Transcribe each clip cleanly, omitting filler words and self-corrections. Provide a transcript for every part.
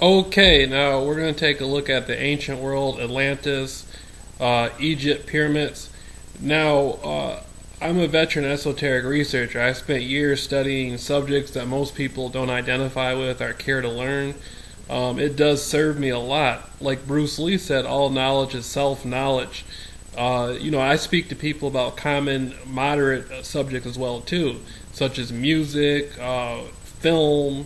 Okay, now we're going to take a look at the ancient world, Atlantis, Egypt, pyramids. Now, I'm a veteran esoteric researcher. I spent years studying subjects that most people don't identify with or care to learn. It does serve me a lot. Like Bruce Lee said, all knowledge is self-knowledge. I speak to people about common, moderate subjects as well too, such as music, film.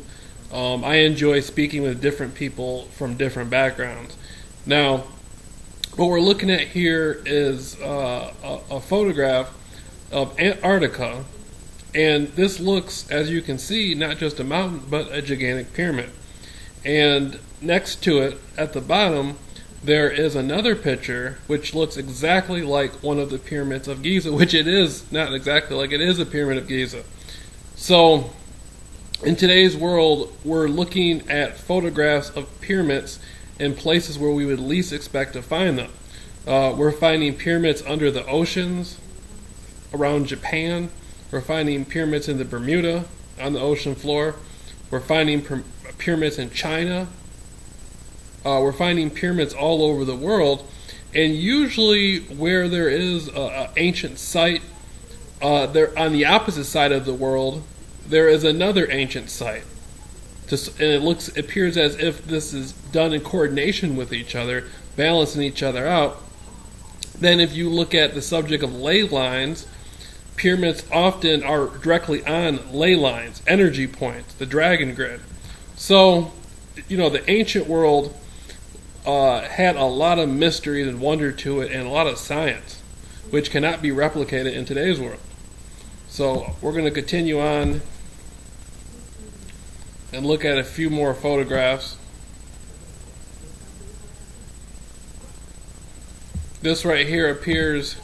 I enjoy speaking with different people from different backgrounds. Now, what we're looking at here is a photograph of Antarctica, and this looks, as you can see, not just a mountain, but a gigantic pyramid. And next to it, at the bottom, there is another picture which looks exactly like one of the pyramids of Giza, which it is not exactly like, it is a pyramid of Giza. So, in today's world, we're looking at photographs of pyramids in places where we would least expect to find them. We're finding pyramids under the oceans, around Japan. We're finding pyramids in the Bermuda, on the ocean floor. We're finding pyramids in China. We're finding pyramids all over the world. And usually where there is an ancient site, there on the opposite side of the world, there is another ancient site. And it appears as if this is done in coordination with each other, balancing each other out. Then if you look at the subject of ley lines, pyramids often are directly on ley lines, energy points, the dragon grid. So, the ancient world had a lot of mystery and wonder to it and a lot of science, which cannot be replicated in today's world. So we're going to continue on and look at a few more photographs. This right here appears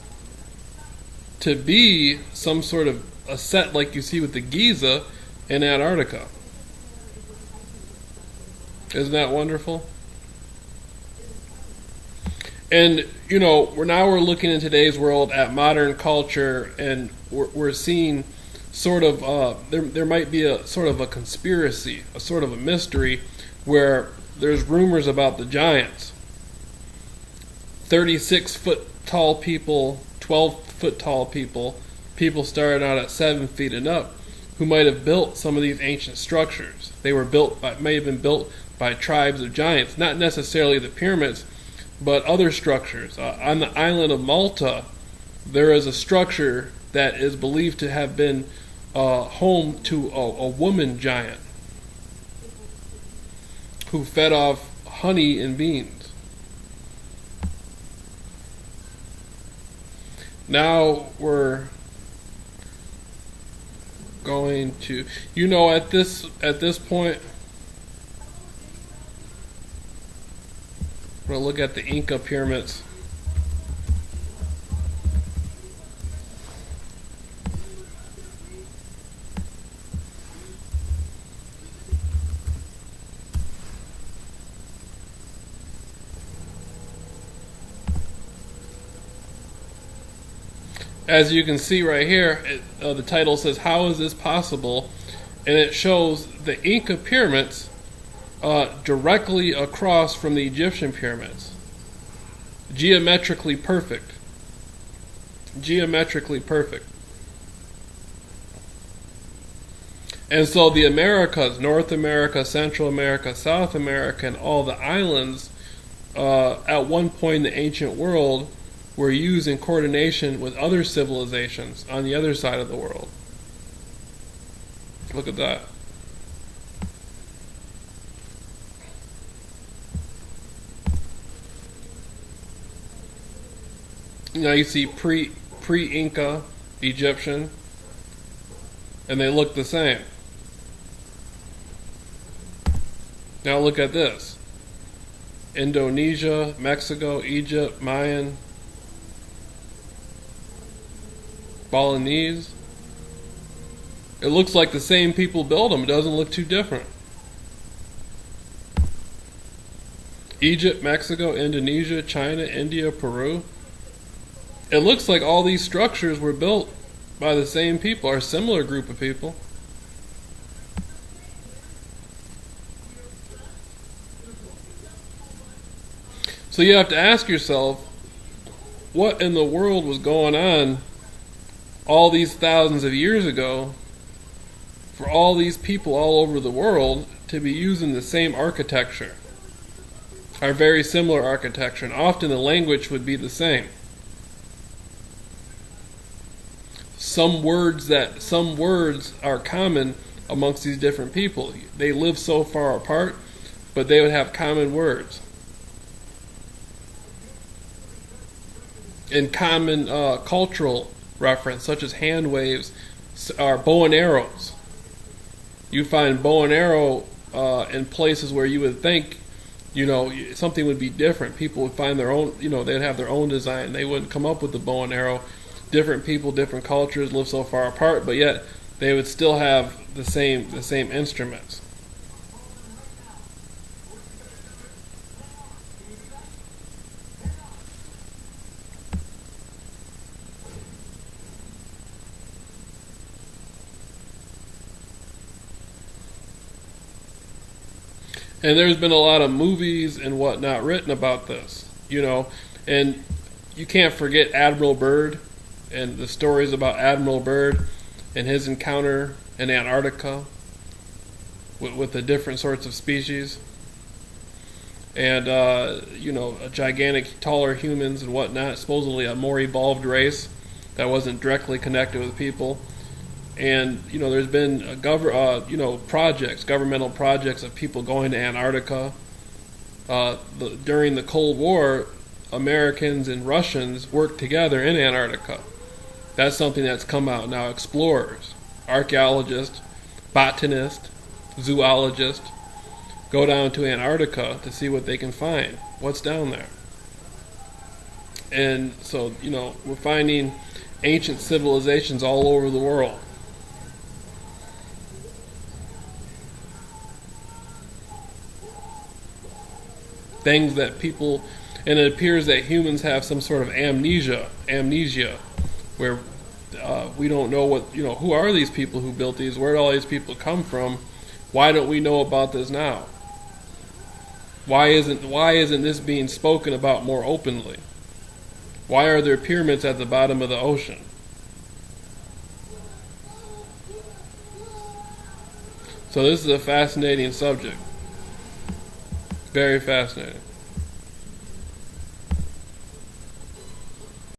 to be some sort of a set like you see with the Giza in Antarctica. Isn't that wonderful? And, we're looking in today's world at modern culture, and we're seeing sort of, there might be a sort of a conspiracy, a sort of a mystery, where there's rumors about the giants. 36-foot tall people, 12-foot tall people started out at 7 feet and up, who might have built some of these ancient structures. They were may have been built by tribes of giants, not necessarily the pyramids, but other structures. On the island of Malta, there is a structure that is believed to have been home to a woman giant who fed off honey and beans. Now we're going to, at this point, we're going to look at the Inca pyramids. As you can see right here, the title says, "How is this possible?" And it shows the Inca pyramids directly across from the Egyptian pyramids. Geometrically perfect. Geometrically perfect. And so the Americas, North America, Central America, South America, and all the islands at one point in the ancient world were used in coordination with other civilizations on the other side of the world. Look at that. Now you see pre-Inca Egyptian, and they look the same. Now look at this. Indonesia, Mexico, Egypt, Mayan, Balinese. It looks like the same people built them. It doesn't look too different. Egypt, Mexico, Indonesia, China, India, Peru. It looks like all these structures were built by the same people, or a similar group of people. So you have to ask yourself, what in the world was going on all these thousands of years ago for all these people all over the world to be using the same architecture, or very similar architecture, and often the language would be the same. Some words are common amongst these different people. They live so far apart, but they would have common words and common cultural reference, such as hand waves or bow and arrows. You find bow and arrow in places where you would think, something would be different. People would find their own, they'd have their own design. They wouldn't come up with the bow and arrow. Different people, different cultures live so far apart, but yet they would still have the same instruments. And there's been a lot of movies and whatnot written about this, and you can't forget Admiral Byrd and the stories about Admiral Byrd and his encounter in Antarctica with the different sorts of species, and gigantic, taller humans and whatnot, supposedly a more evolved race that wasn't directly connected with people. And there's been governmental projects of people going to Antarctica. During the Cold War, Americans and Russians worked together in Antarctica. That's something that's come out now. Explorers, archaeologists, botanists, zoologists go down to Antarctica to see what they can find, what's down there. And so, we're finding ancient civilizations all over the world. Things that people, and it appears that humans have some sort of amnesia, where we don't know who are these people who built these, where did all these people come from, why don't we know about this now? Why isn't this being spoken about more openly? Why are there pyramids at the bottom of the ocean? So this is a fascinating subject. Very fascinating.